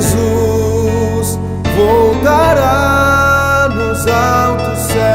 Jesus voltará nos altos céus.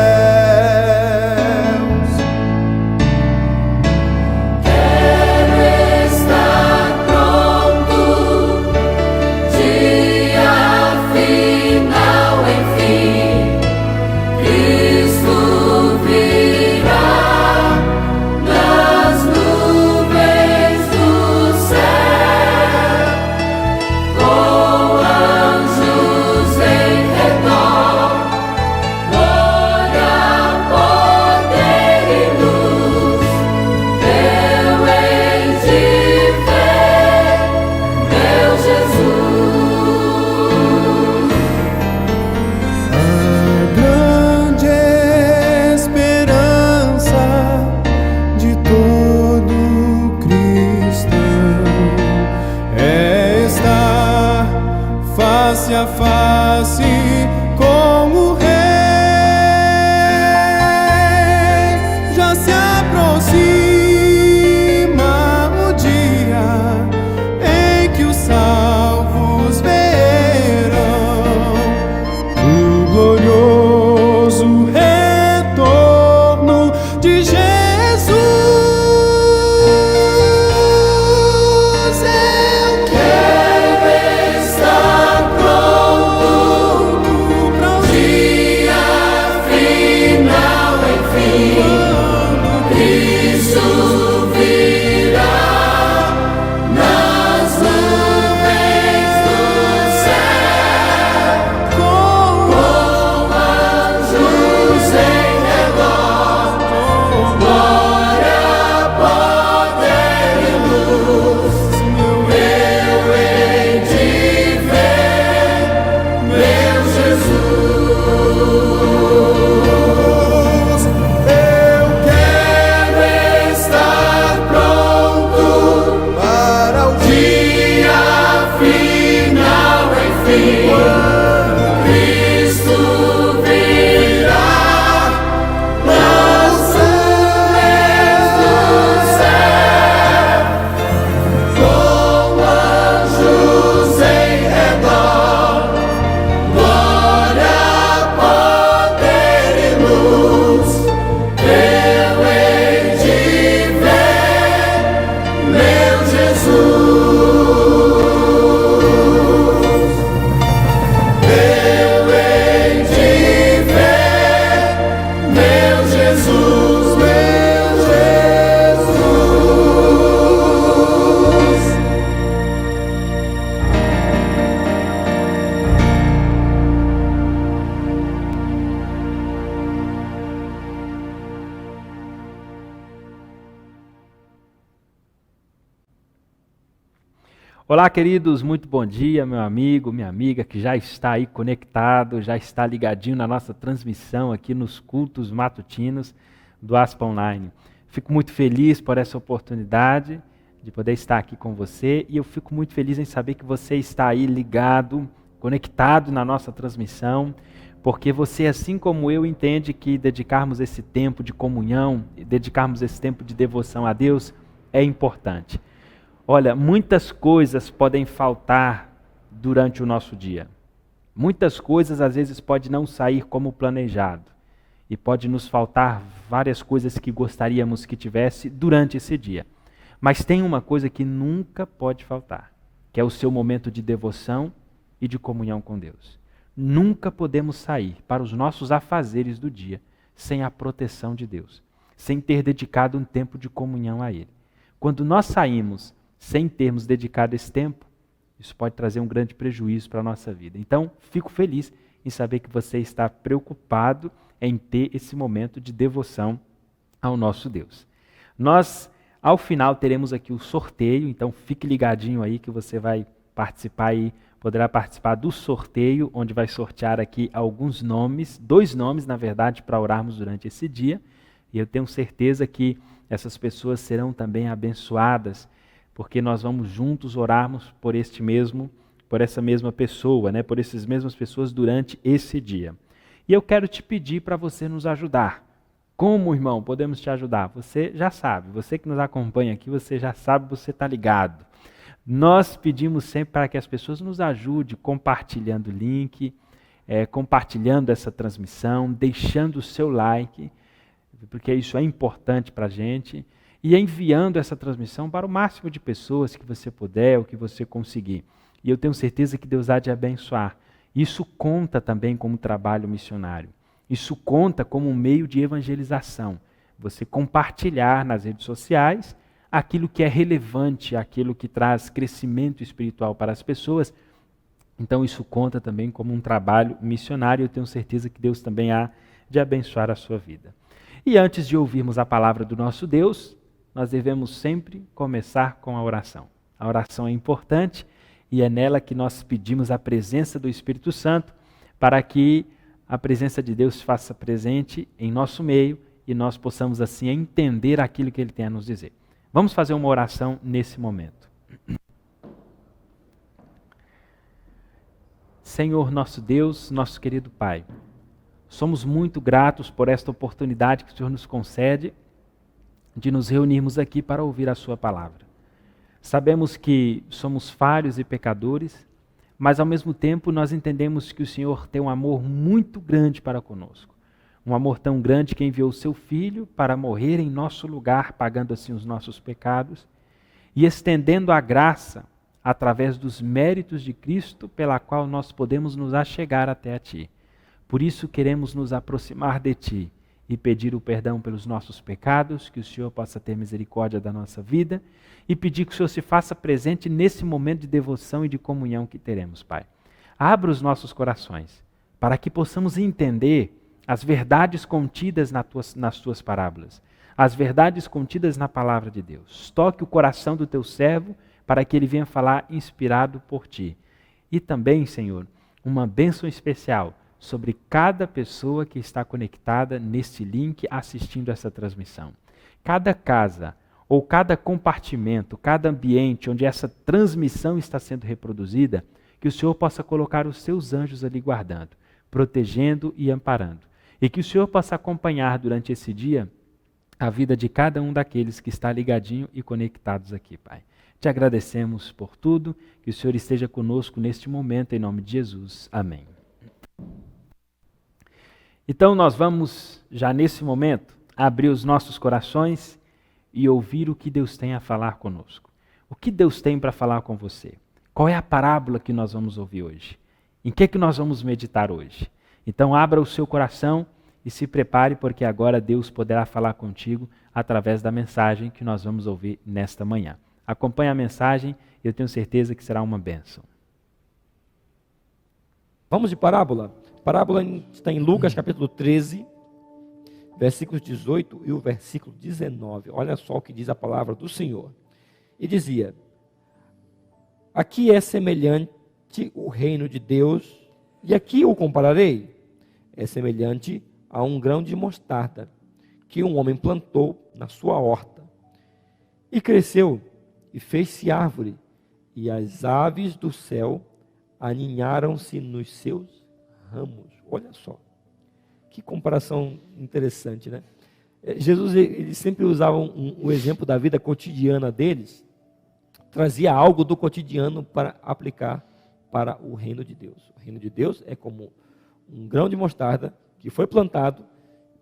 Face a face com o Rei, já se aproxima o dia em que os salvos verão o glorioso retorno de Jesus. Olá, queridos, muito bom dia, meu amigo, minha amiga que já está aí conectado, já está ligadinho na nossa transmissão aqui nos cultos matutinos do Aspa Online. Fico muito feliz por essa oportunidade de poder estar aqui com você e eu fico muito feliz em saber que você está aí ligado, conectado na nossa transmissão, porque você, assim como eu, entende que dedicarmos esse tempo de comunhão, dedicarmos esse tempo de devoção a Deus é importante. Olha, muitas coisas podem faltar durante o nosso dia. Muitas coisas às vezes podem não sair como planejado. E pode nos faltar várias coisas que gostaríamos que tivesse durante esse dia. Mas tem uma coisa que nunca pode faltar, que é o seu momento de devoção e de comunhão com Deus. Nunca podemos sair para os nossos afazeres do dia sem a proteção de Deus, sem ter dedicado um tempo de comunhão a Ele. Quando nós saímos sem termos dedicado esse tempo, isso pode trazer um grande prejuízo para a nossa vida. Então, fico feliz em saber que você está preocupado em ter esse momento de devoção ao nosso Deus. Nós, ao final, teremos aqui o sorteio, então fique ligadinho aí que você vai participar aí, poderá participar do sorteio, onde vai sortear aqui alguns nomes, 2 nomes, na verdade, para orarmos durante esse dia. E eu tenho certeza que essas pessoas serão também abençoadas, porque nós vamos juntos orarmos por essa mesma pessoa, né? Por essas mesmas pessoas durante esse dia. E eu quero te pedir para você nos ajudar. Como, irmão, podemos te ajudar? Você já sabe, você que nos acompanha aqui, você já sabe, você está ligado. Nós pedimos sempre para que as pessoas nos ajudem compartilhando o link, compartilhando essa transmissão, deixando o seu like, porque isso é importante para a gente, e enviando essa transmissão para o máximo de pessoas que você puder, ou que você conseguir. E eu tenho certeza que Deus há de abençoar. Isso conta também como trabalho missionário. Isso conta como um meio de evangelização. Você compartilhar nas redes sociais aquilo que é relevante, aquilo que traz crescimento espiritual para as pessoas. Então isso conta também como um trabalho missionário. Eu tenho certeza que Deus também há de abençoar a sua vida. E antes de ouvirmos a palavra do nosso Deus, nós devemos sempre começar com a oração. A oração é importante e é nela que nós pedimos a presença do Espírito Santo para que a presença de Deus se faça presente em nosso meio e nós possamos assim entender aquilo que Ele tem a nos dizer. Vamos fazer uma oração nesse momento. Senhor nosso Deus, nosso querido Pai, somos muito gratos por esta oportunidade que o Senhor nos concede de nos reunirmos aqui para ouvir a Sua palavra. Sabemos que somos falhos e pecadores, mas ao mesmo tempo nós entendemos que o Senhor tem um amor muito grande para conosco. Um amor tão grande que enviou o seu Filho para morrer em nosso lugar, pagando assim os nossos pecados e estendendo a graça através dos méritos de Cristo, pela qual nós podemos nos achegar até a Ti. Por isso queremos nos aproximar de Ti e pedir o perdão pelos nossos pecados, que o Senhor possa ter misericórdia da nossa vida e pedir que o Senhor se faça presente nesse momento de devoção e de comunhão que teremos, Pai. Abra os nossos corações para que possamos entender as verdades contidas nas Tuas parábolas, as verdades contidas na palavra de Deus. Toque o coração do Teu servo para que ele venha falar inspirado por Ti. E também, Senhor, uma bênção especial sobre cada pessoa que está conectada neste link assistindo essa transmissão. Cada casa ou cada compartimento, cada ambiente onde essa transmissão está sendo reproduzida, que o Senhor possa colocar os Seus anjos ali guardando, protegendo e amparando. E que o Senhor possa acompanhar durante esse dia a vida de cada um daqueles que está ligadinho e conectados aqui, Pai. Te agradecemos por tudo, que o Senhor esteja conosco neste momento, em nome de Jesus. Amém. Então nós vamos, já nesse momento, abrir os nossos corações e ouvir o que Deus tem a falar conosco. O que Deus tem para falar com você? Qual é a parábola que nós vamos ouvir hoje? Em que nós vamos meditar hoje? Então abra o seu coração e se prepare, porque agora Deus poderá falar contigo através da mensagem que nós vamos ouvir nesta manhã. Acompanhe a mensagem e eu tenho certeza que será uma bênção. Vamos de parábola. Parábola está em Lucas capítulo 13, versículos 18 e o versículo 19. Olha só o que diz a palavra do Senhor. E dizia: aqui é semelhante o reino de Deus, e aqui o compararei. É semelhante a um grão de mostarda que um homem plantou na sua horta. E cresceu, e fez-se árvore, e as aves do céu aninharam-se nos seus ramos. Olha só, que comparação interessante, né? Jesus, ele sempre usava um exemplo da vida cotidiana deles, trazia algo do cotidiano para aplicar para o reino de Deus. O reino de Deus é como um grão de mostarda que foi plantado,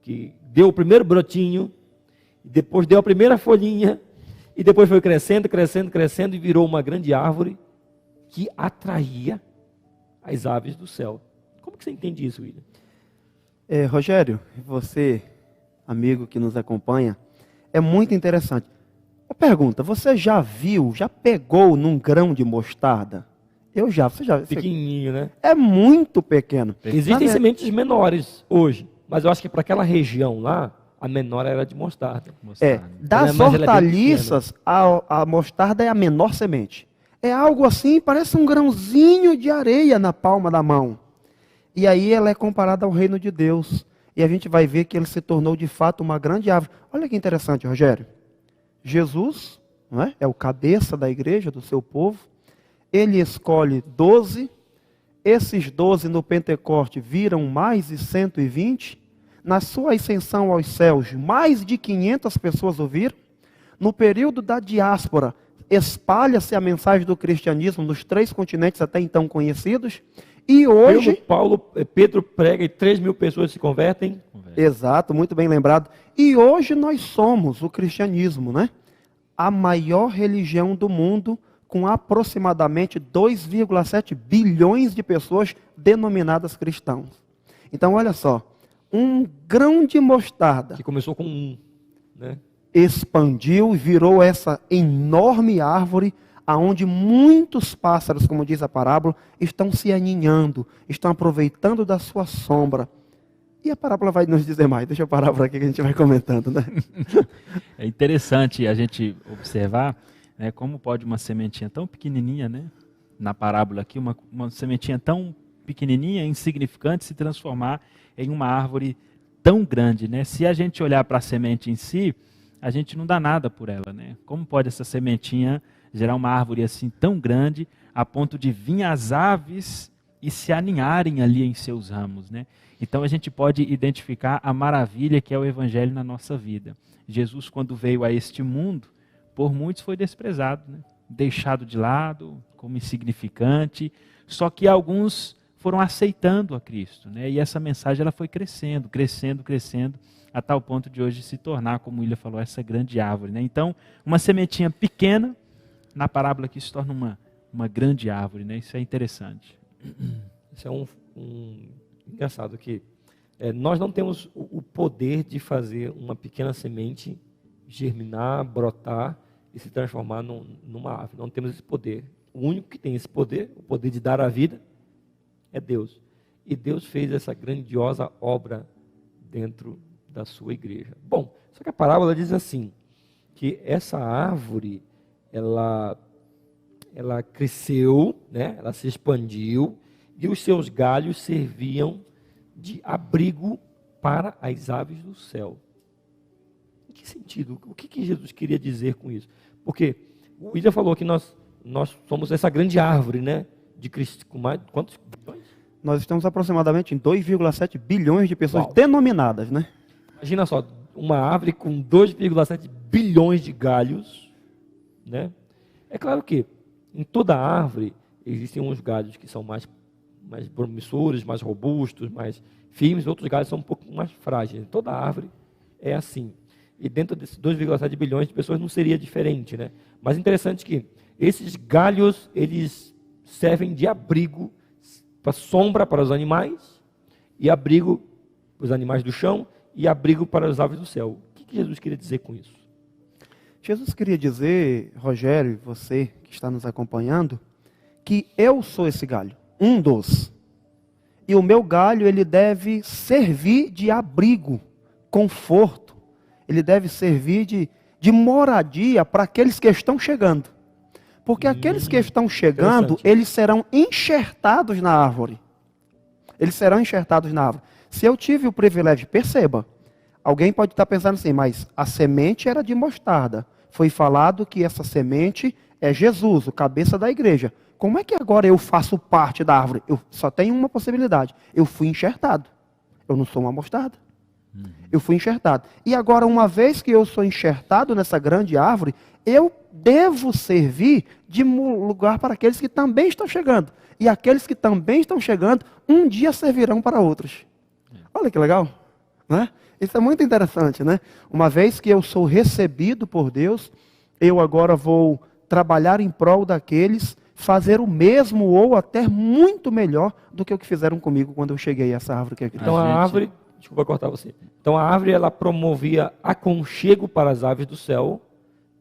que deu o primeiro brotinho, depois deu a primeira folhinha, e depois foi crescendo, crescendo, crescendo, e virou uma grande árvore que atraía as aves do céu. Como que você entende isso, William? Rogério, você, amigo que nos acompanha, é muito interessante. Uma pergunta: você já viu, já pegou num grão de mostarda? Eu já, você já. Pequenininho, né? É muito pequeno. Existem sementes menores hoje, mas eu acho que para aquela região lá, a menor era de mostarda. Das hortaliças, a mostarda é a menor semente. É algo assim, parece um grãozinho de areia na palma da mão. E aí ela é comparada ao reino de Deus. E a gente vai ver que ele se tornou de fato uma grande árvore. Olha que interessante, Rogério. Jesus, não é? É o cabeça da igreja, do seu povo. Ele escolhe 12. Esses 12 no Pentecoste viram mais de 120. Na sua ascensão aos céus, mais de 500 pessoas ouviram. No período da diáspora, espalha-se a mensagem do cristianismo nos 3 continentes até então conhecidos, e hoje... Pedro prega e 3.000 pessoas se convertem. Exato, muito bem lembrado. E hoje nós somos o cristianismo, né? A maior religião do mundo, com aproximadamente 2,7 bilhões de pessoas denominadas cristãos. Então, olha só, um grão de mostarda Que começou com 1, né? expandiu e virou essa enorme árvore, aonde muitos pássaros, como diz a parábola, estão se aninhando, estão aproveitando da sua sombra. E a parábola vai nos dizer mais. Deixa eu parar por aqui que a gente vai comentando, né? É interessante a gente observar, né, como pode uma sementinha tão pequenininha, né, na parábola aqui, uma sementinha tão pequenininha, insignificante, se transformar em uma árvore tão grande, né? Se a gente olhar para a semente em si, a gente não dá nada por ela, né? Como pode essa sementinha gerar uma árvore assim tão grande, a ponto de vir as aves e se aninharem ali em seus ramos, né? Então a gente pode identificar a maravilha que é o Evangelho na nossa vida. Jesus, quando veio a este mundo, por muitos foi desprezado, né? Deixado de lado, como insignificante, só que alguns foram aceitando a Cristo, né? E essa mensagem ela foi crescendo, a tal ponto de hoje se tornar, como o William falou, essa grande árvore, né? Então, uma sementinha pequena, na parábola aqui se torna uma grande árvore, né? Isso é interessante. Isso é engraçado que nós não temos o poder de fazer uma pequena semente germinar, brotar e se transformar numa árvore. Não temos esse poder. O único que tem esse poder, o poder de dar a vida, é Deus. E Deus fez essa grandiosa obra dentro da sua igreja. Bom, só que a parábola diz assim, que essa árvore, ela cresceu, né? Ela se expandiu, e os seus galhos serviam de abrigo para as aves do céu. Em que sentido? O que Jesus queria dizer com isso? Porque o William falou que nós somos essa grande árvore, né? De Cristo, com mais, quantos bilhões? Nós estamos aproximadamente em 2,7 bilhões de pessoas Uau. denominadas, né? Imagina só, uma árvore com 2,7 bilhões de galhos, né? É claro que em toda árvore existem uns galhos que são mais promissores, mais robustos, mais firmes, outros galhos são um pouco mais frágeis. Toda árvore é assim. E dentro desses 2,7 bilhões de pessoas não seria diferente, né? Mas interessante que esses galhos, eles servem de abrigo, para sombra para os animais, e abrigo para os animais do chão, e abrigo para as aves do céu. O que Jesus queria dizer com isso? Jesus queria dizer, Rogério, você que está nos acompanhando, que eu sou esse galho, um dos. E o meu galho, ele deve servir de abrigo, conforto. Ele deve servir de moradia para aqueles que estão chegando. Porque aqueles que estão chegando, eles serão enxertados na árvore. Eles serão enxertados na árvore. Se eu tive o privilégio, perceba, alguém pode estar pensando assim, mas a semente era de mostarda. Foi falado que essa semente é Jesus, o cabeça da igreja. Como é que agora eu faço parte da árvore? Eu só tenho uma possibilidade. Eu fui enxertado. Eu não sou uma mostarda. Eu fui enxertado. E agora, uma vez que eu sou enxertado nessa grande árvore, eu devo servir de lugar para aqueles que também estão chegando. E aqueles que também estão chegando, um dia servirão para outros. Olha que legal, né? Isso é muito interessante, né? Uma vez que eu sou recebido por Deus, eu agora vou trabalhar em prol daqueles, fazer o mesmo ou até muito melhor do que o que fizeram comigo quando eu cheguei a essa árvore que é Cristo. Então a árvore, desculpa cortar você. Então a árvore, ela promovia aconchego para as aves do céu,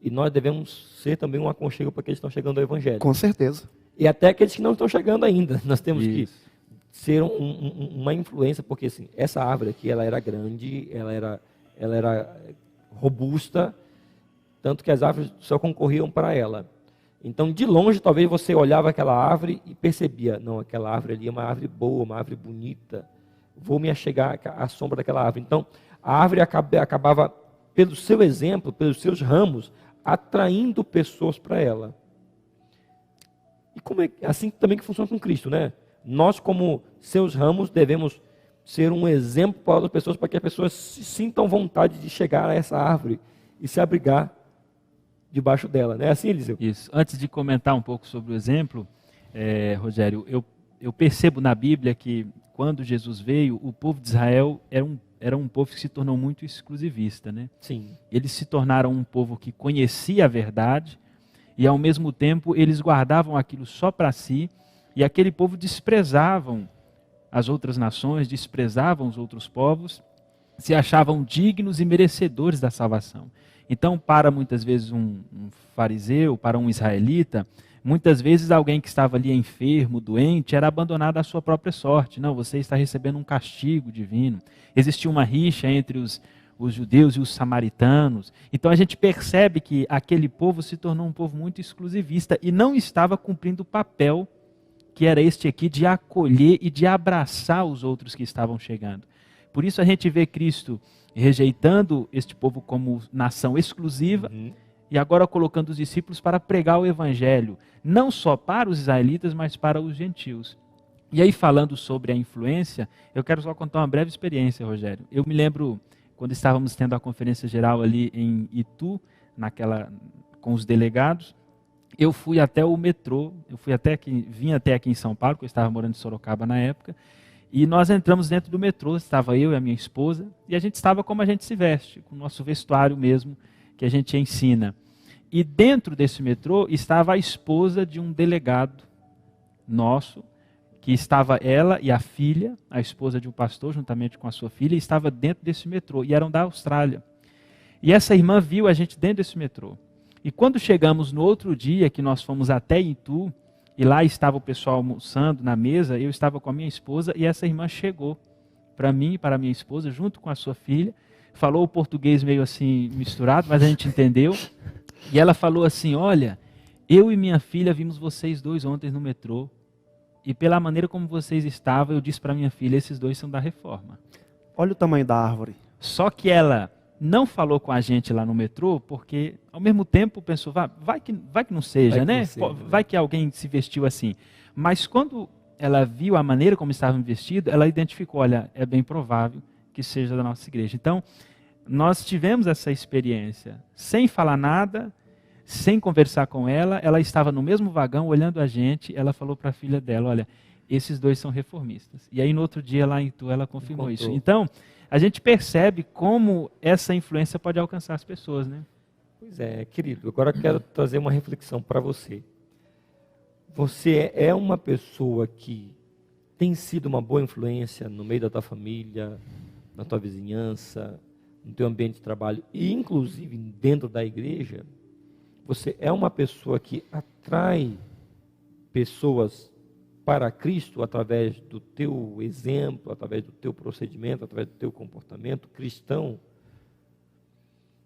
e nós devemos ser também um aconchego para aqueles que estão chegando ao Evangelho. Com certeza. E até aqueles que não estão chegando ainda. Nós temos que ser uma influência, porque assim, essa árvore aqui, ela era grande, ela era robusta, tanto que as aves do céu concorriam para ela. Então, de longe, talvez você olhava aquela árvore e percebia, não, aquela árvore ali é uma árvore boa, uma árvore bonita, vou me achegar à sombra daquela árvore. Então, a árvore acabava, pelo seu exemplo, pelos seus ramos, atraindo pessoas para ela. E como é assim também que funciona com Cristo, né? Nós, como seus ramos, devemos ser um exemplo para outras pessoas, para que as pessoas se sintam vontade de chegar a essa árvore e se abrigar debaixo dela. Não é assim, Eliseu? Isso. Antes de comentar um pouco sobre o exemplo, Rogério, eu percebo na Bíblia que quando Jesus veio, o povo de Israel era um povo que se tornou muito exclusivista, né? Sim. Eles se tornaram um povo que conhecia a verdade e, ao mesmo tempo, eles guardavam aquilo só para si, e aquele povo desprezavam as outras nações, desprezavam os outros povos, se achavam dignos e merecedores da salvação. Então, para muitas vezes um fariseu, para um israelita, muitas vezes alguém que estava ali enfermo, doente, era abandonado à sua própria sorte. Não, você está recebendo um castigo divino. Existia uma rixa entre os judeus e os samaritanos. Então a gente percebe que aquele povo se tornou um povo muito exclusivista e não estava cumprindo o papel que era este aqui de acolher e de abraçar os outros que estavam chegando. Por isso a gente vê Cristo rejeitando este povo como nação exclusiva, e agora colocando os discípulos para pregar o evangelho, não só para os israelitas, mas para os gentios. E aí, falando sobre a influência, eu quero só contar uma breve experiência, Rogério. Eu me lembro quando estávamos tendo a conferência geral ali em Itu, com os delegados, eu fui até o metrô, vim até aqui em São Paulo, porque eu estava morando em Sorocaba na época, e nós entramos dentro do metrô, estava eu e a minha esposa, e a gente estava como a gente se veste, com o nosso vestuário mesmo, que a gente ensina. E dentro desse metrô estava a esposa de um delegado nosso, que estava ela e a filha, a esposa de um pastor, juntamente com a sua filha, estava dentro desse metrô, e eram da Austrália. E essa irmã viu a gente dentro desse metrô. E quando chegamos no outro dia, que nós fomos até Itu, e lá estava o pessoal almoçando na mesa, eu estava com a minha esposa, e essa irmã chegou para mim e para a minha esposa, junto com a sua filha, falou o português meio assim misturado, mas a gente entendeu, e ela falou assim: olha, eu e minha filha vimos vocês dois ontem no metrô, e pela maneira como vocês estavam, eu disse para minha filha, esses dois são da Reforma. Olha o tamanho da árvore. Só que ela não falou com a gente lá no metrô, porque ao mesmo tempo pensou, vai que não seja, né? Vai que alguém se vestiu assim. Mas quando ela viu a maneira como estavam vestidos, ela identificou, olha, é bem provável que seja da nossa igreja. Então, nós tivemos essa experiência, sem falar nada, sem conversar com ela, ela estava no mesmo vagão, olhando a gente, ela falou para a filha dela, olha, esses dois são reformistas. E aí no outro dia lá em Itu ela confirmou isso. Então, a gente percebe como essa influência pode alcançar as pessoas, né? Pois é, querido, agora eu quero trazer uma reflexão para você. Você é uma pessoa que tem sido uma boa influência no meio da tua família, na tua vizinhança, no teu ambiente de trabalho e inclusive dentro da igreja? Você é uma pessoa que atrai pessoas para Cristo através do teu exemplo, através do teu procedimento, através do teu comportamento cristão?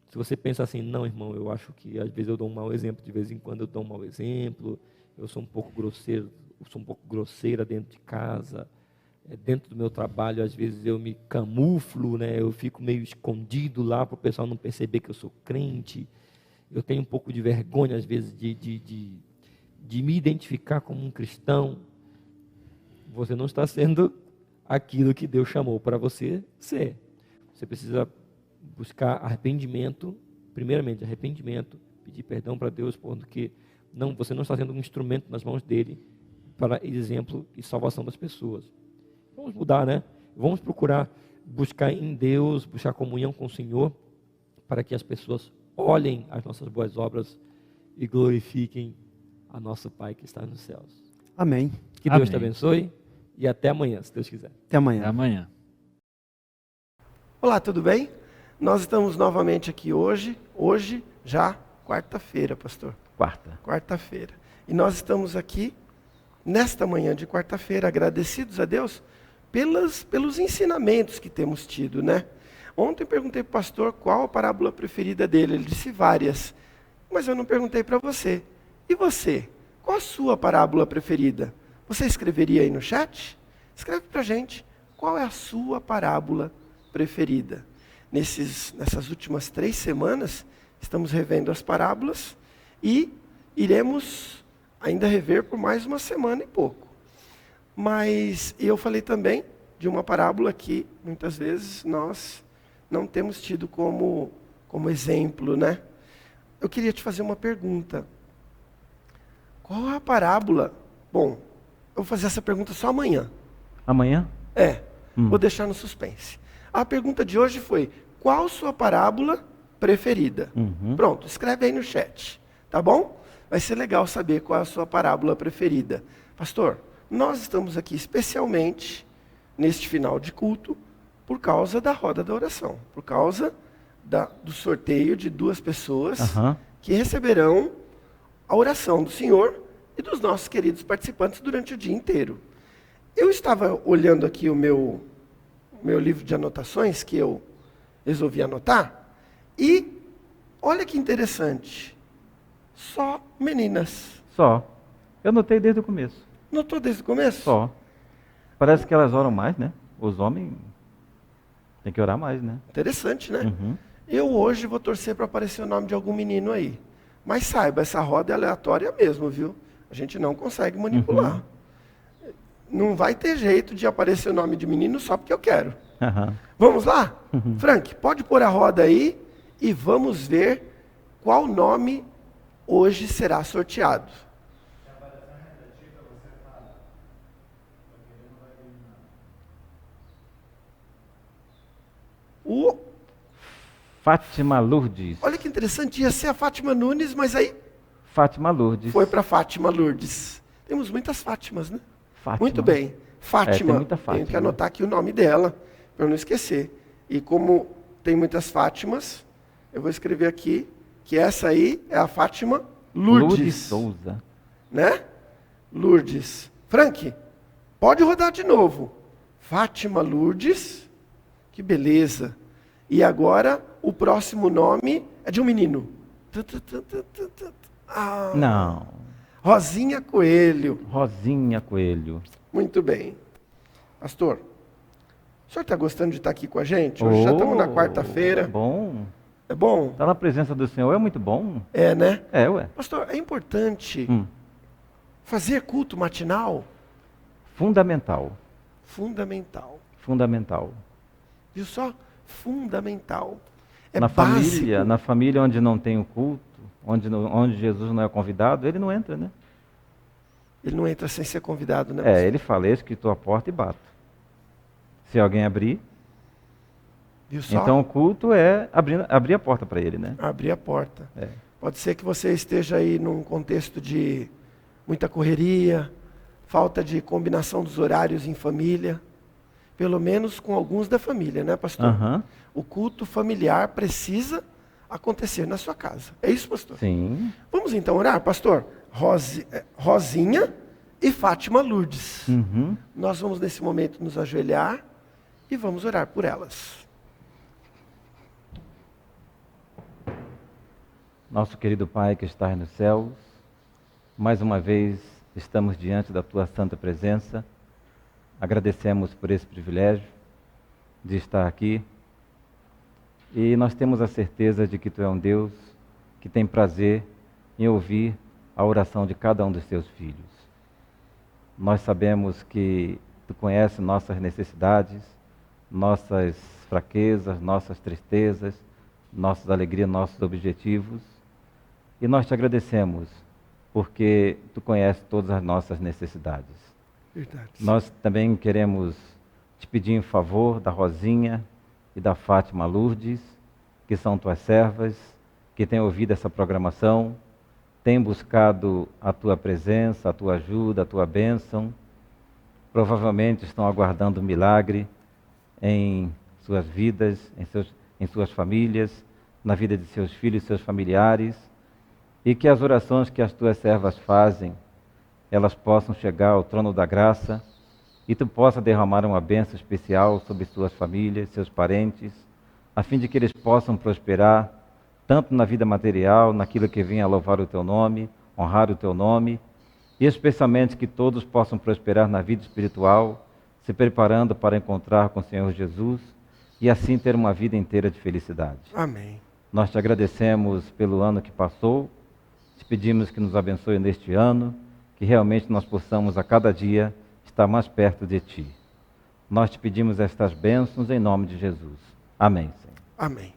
Se você pensa assim, não, irmão, eu acho que às vezes eu dou um mau exemplo, de vez em quando eu dou um mau exemplo, eu sou um pouco grosseiro, eu sou um pouco grosseira dentro de casa, dentro do meu trabalho, às vezes eu me camuflo, né? Eu fico meio escondido lá para o pessoal não perceber que eu sou crente. Eu tenho um pouco de vergonha, às vezes, de me identificar como um cristão. Você não está sendo aquilo que Deus chamou para você ser. Você precisa buscar arrependimento, primeiramente arrependimento, pedir perdão para Deus, porque você não está sendo um instrumento nas mãos dele para exemplo e salvação das pessoas. Vamos mudar, né? Vamos procurar buscar em Deus, buscar comunhão com o Senhor, para que as pessoas olhem as nossas boas obras e glorifiquem a nosso Pai que está nos céus. Amém. Que Deus te abençoe e até amanhã, se Deus quiser. Até amanhã. Até amanhã. Olá, tudo bem? Nós estamos novamente aqui hoje já quarta-feira, pastor. Quarta-feira. E nós estamos aqui nesta manhã de quarta-feira, agradecidos a Deus pelos ensinamentos que temos tido, né? Ontem eu perguntei para o pastor qual a parábola preferida dele. Ele disse várias, mas eu não perguntei para você. E você? Qual a sua parábola preferida? Você escreveria aí no chat? Escreve para a gente. Qual é a sua parábola preferida? Nessas últimas 3 semanas, estamos revendo as parábolas e iremos ainda rever por mais uma semana e pouco. Mas eu falei também de uma parábola que muitas vezes nós não temos tido como exemplo, né? eu queria te fazer uma pergunta. Qual a parábola? Bom, eu vou fazer essa pergunta só amanhã. Amanhã? Vou deixar no suspense. A pergunta de hoje foi, qual sua parábola preferida? Pronto, escreve aí no chat, tá bom? Vai ser legal saber qual é a sua parábola preferida. Pastor, nós estamos aqui especialmente neste final de culto por causa da roda da oração, por causa do sorteio de 2 pessoas que receberão a oração do Senhor e dos nossos queridos participantes durante o dia inteiro. Eu estava olhando aqui o meu livro de anotações, que eu resolvi anotar, e olha que interessante, só meninas. Só. Eu notei desde o começo. Notou desde o começo? Só. Parece que elas oram mais, né? Os homens têm que orar mais, né? Interessante, né? Eu hoje vou torcer para aparecer o nome de algum menino aí. Mas saiba, essa roda é aleatória mesmo, viu? A gente não consegue manipular. Não vai ter jeito de aparecer o nome de menino só porque eu quero. Vamos lá? Frank, pode pôr a roda aí e vamos ver qual nome hoje será sorteado. Fátima Lourdes. Olha que interessante, ia ser a Fátima Nunes, mas aí Fátima Lourdes. foi para Fátima Lourdes. Temos muitas Fátimas, né? Fátima. Muito bem. Fátima, tem muita Fátima. tenho que anotar aqui o nome dela, para eu não esquecer. E como tem muitas Fátimas, eu vou escrever aqui que essa aí é a Fátima Lourdes. Souza. Né? Lourdes. Frank, pode rodar de novo. Fátima Lourdes. Que beleza. E agora, o próximo nome é de um menino. Não. Rosinha Coelho. Rosinha Coelho. Muito bem. Pastor, o senhor está gostando de estar aqui com a gente? Hoje já estamos na quarta-feira. Bom. É bom? Estar na presença do Senhor é muito bom. É, né? É, ué. Pastor, é importante fazer culto matinal? Fundamental. Fundamental. Fundamental. Viu só? Fundamental. É na básico. família onde não tem o culto, onde Jesus não é convidado, ele não entra, né? Ele não entra sem ser convidado, né? Pastor? Ele fala, eis que estou à porta e bato. Se alguém abrir, Viu só? então o culto é abrir a porta para ele, né? Abrir a porta. É. Pode ser que você esteja aí num contexto de muita correria, falta de combinação dos horários em família, pelo menos com alguns da família, né, pastor? O culto familiar precisa acontecer na sua casa. É isso, pastor? Sim. Vamos então orar, pastor? Rosinha e Fátima Lourdes. Nós vamos nesse momento nos ajoelhar e vamos orar por elas. Nosso querido Pai que estás nos céus, mais uma vez estamos diante da Tua santa presença. Agradecemos por esse privilégio de estar aqui. E nós temos a certeza de que Tu é um Deus que tem prazer em ouvir a oração de cada um dos Teus filhos. Nós sabemos que Tu conheces nossas necessidades, nossas fraquezas, nossas tristezas, nossas alegrias, nossos objetivos. E nós Te agradecemos porque Tu conheces todas as nossas necessidades. Verdade. Nós também queremos Te pedir em favor da Rosinha e da Fátima Lourdes, que são Tuas servas, que têm ouvido essa programação, têm buscado a Tua presença, a Tua ajuda, a Tua bênção. Provavelmente estão aguardando um milagre em suas vidas, em suas famílias, na vida de seus filhos e seus familiares, e que as orações que as Tuas servas fazem, elas possam chegar ao trono da graça e Tu possa derramar uma bênção especial sobre suas famílias, seus parentes, a fim de que eles possam prosperar, tanto na vida material, naquilo que vem a louvar o Teu nome, honrar o Teu nome, e especialmente que todos possam prosperar na vida espiritual, se preparando para encontrar com o Senhor Jesus e assim ter uma vida inteira de felicidade. Amém. Nós Te agradecemos pelo ano que passou, Te pedimos que nos abençoe neste ano, que realmente nós possamos a cada dia estar mais perto de Ti. Nós Te pedimos estas bênçãos em nome de Jesus. Amém, Senhor. Amém.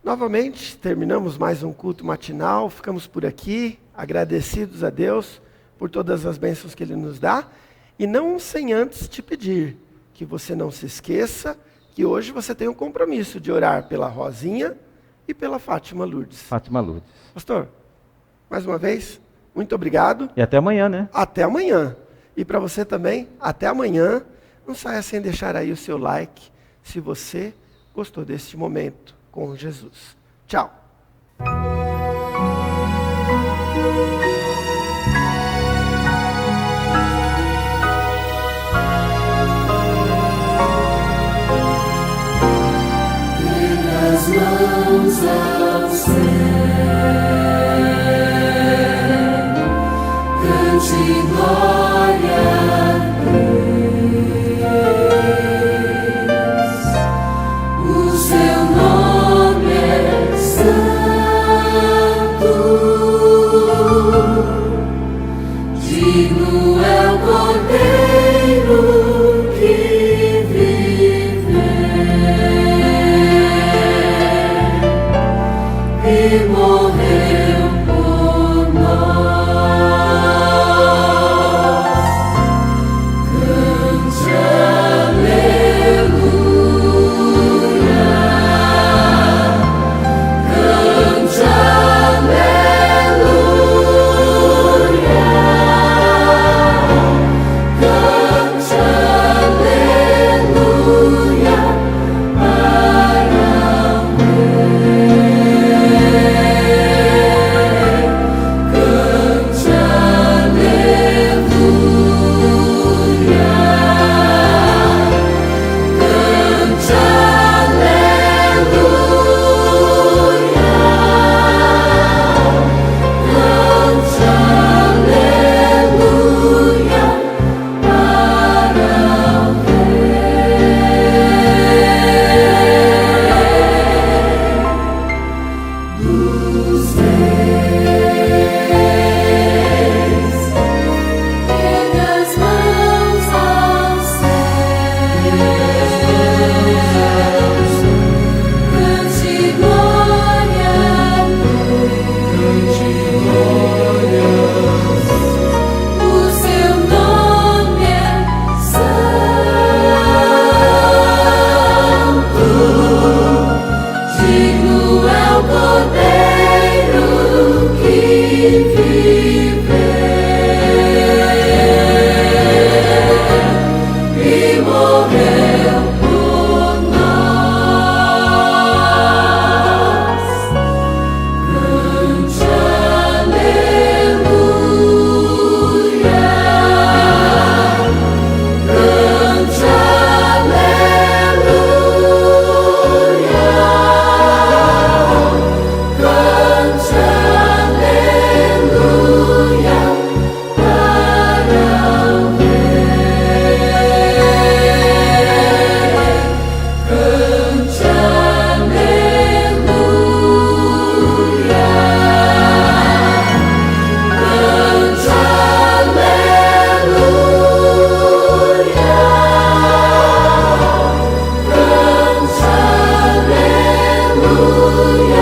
Novamente, terminamos mais um culto matinal, ficamos por aqui, agradecidos a Deus por todas as bênçãos que Ele nos dá, e não sem antes te pedir que você não se esqueça que hoje você tem um compromisso de orar pela Rosinha e pela Fátima Lourdes. Fátima Lourdes. Pastor, mais uma vez, muito obrigado. E até amanhã, né? Até amanhã. E para você também, até amanhã. Não saia sem deixar aí o seu like, se você gostou deste momento com Jesus. Tchau. As mãos ao céu, cante glória a Deus. O seu nome é santo, digno é o Cordeiro que vive e morreu por nós. Cante aleluia, cante aleluia, cante aleluia para o Cante aleluia.